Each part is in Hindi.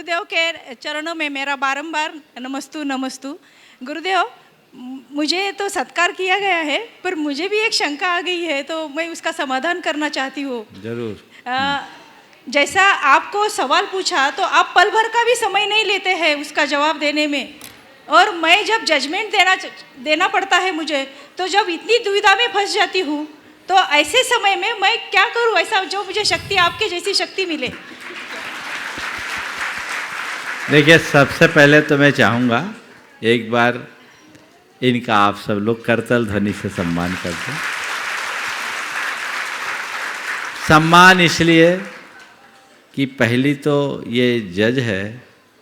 गुरुदेव के चरणों में मेरा बारंबार नमस्तु नमस्तु। गुरुदेव, मुझे तो सत्कार किया गया है, पर मुझे भी एक शंका आ गई है, तो मैं उसका समाधान करना चाहती हूँ। जरूर। जैसा आपको सवाल पूछा तो आप पल भर का भी समय नहीं लेते हैं उसका जवाब देने में, और मैं जब जजमेंट देना पड़ता है मुझे, तो जब इतनी दुविधा में फंस जाती हूँ, तो ऐसे समय में मैं क्या करूँ ऐसा जो मुझे शक्ति, आपके जैसी शक्ति मिले। देखिए, सबसे पहले तो मैं चाहूँगा एक बार इनका आप सब लोग करतल ध्वनि से सम्मान कर दें। सम्मान इसलिए कि पहली तो ये जज है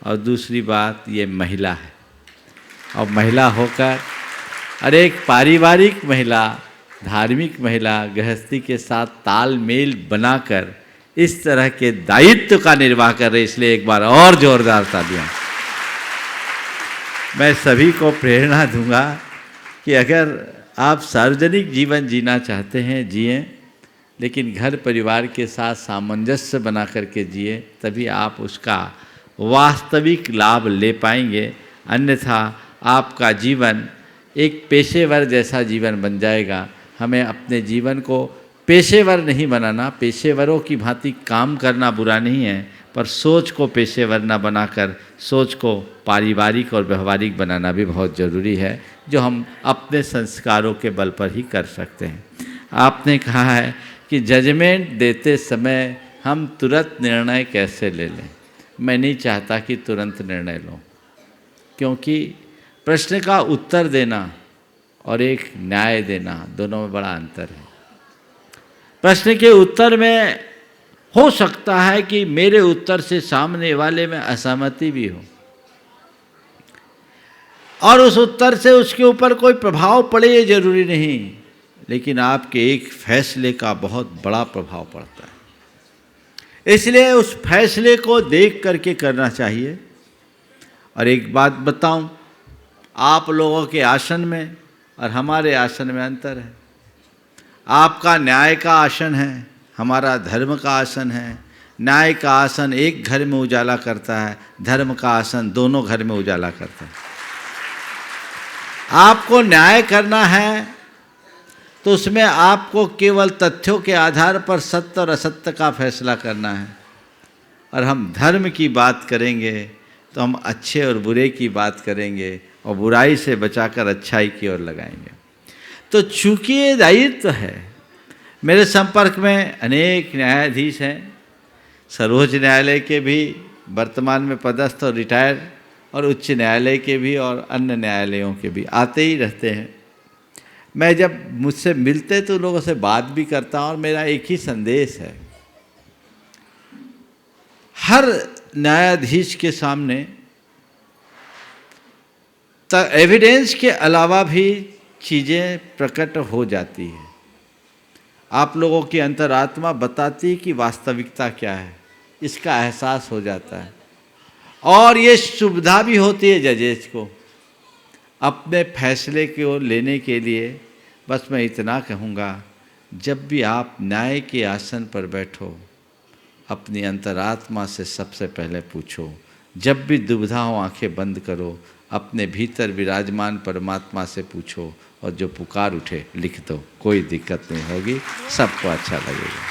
और दूसरी बात ये महिला है, और महिला होकर और एक पारिवारिक महिला, धार्मिक महिला, गृहस्थी के साथ तालमेल बनाकर इस तरह के दायित्व का निर्वाह कर रहे, इसलिए एक बार और जोरदार तालियां। मैं सभी को प्रेरणा दूंगा कि अगर आप सार्वजनिक जीवन जीना चाहते हैं जिए, लेकिन घर परिवार के साथ सामंजस्य बना करके जिए, तभी आप उसका वास्तविक लाभ ले पाएंगे। अन्यथा आपका जीवन एक पेशेवर जैसा जीवन बन जाएगा। हमें अपने जीवन को पेशेवर नहीं बनाना, पेशेवरों की भांति काम करना बुरा नहीं है, पर सोच को पेशेवर ना बनाकर सोच को पारिवारिक और व्यवहारिक बनाना भी बहुत ज़रूरी है, जो हम अपने संस्कारों के बल पर ही कर सकते हैं। आपने कहा है कि जजमेंट देते समय हम तुरंत निर्णय कैसे ले लें। मैं नहीं चाहता कि तुरंत निर्णय लो, क्योंकि प्रश्न का उत्तर देना और एक न्याय देना दोनों में बड़ा अंतर है। प्रश्न के उत्तर में हो सकता है कि मेरे उत्तर से सामने वाले में असहमति भी हो, और उस उत्तर से उसके ऊपर कोई प्रभाव पड़े ये जरूरी नहीं, लेकिन आपके एक फैसले का बहुत बड़ा प्रभाव पड़ता है। इसलिए उस फैसले को देख करके करना चाहिए। और एक बात बताऊं, आप लोगों के आसन में और हमारे आसन में अंतर है। आपका न्याय का आसन है, हमारा धर्म का आसन है। न्याय का आसन एक घर में उजाला करता है, धर्म का आसन दोनों घर में उजाला करता है। आपको न्याय करना है तो उसमें आपको केवल तथ्यों के आधार पर सत्य और असत्य का फैसला करना है, और हम धर्म की बात करेंगे तो हम अच्छे और बुरे की बात करेंगे और बुराई से बचाकर अच्छाई की ओर लगाएंगे। तो चूंकि ये दायित्व है, मेरे संपर्क में अनेक न्यायाधीश हैं, सर्वोच्च न्यायालय के भी वर्तमान में पदस्थ और रिटायर, और उच्च न्यायालय के भी और अन्य न्यायालयों के भी आते ही रहते हैं। मैं जब मुझसे मिलते तो लोगों से बात भी करता हूँ, और मेरा एक ही संदेश है, हर न्यायाधीश के सामने एविडेंस के अलावा भी चीज़ें प्रकट हो जाती है। आप लोगों की अंतरात्मा बताती है कि वास्तविकता क्या है, इसका एहसास हो जाता है। और ये सुविधा भी होती है जजेज को अपने फैसले को लेने के लिए। बस मैं इतना कहूँगा, जब भी आप न्याय के आसन पर बैठो, अपनी अंतरात्मा से सबसे पहले पूछो। जब भी दुविधा हो, आंखें बंद करो, अपने भीतर विराजमान परमात्मा से पूछो, और जो पुकार उठे लिख दो, कोई दिक्कत नहीं होगी, सबको अच्छा लगेगा।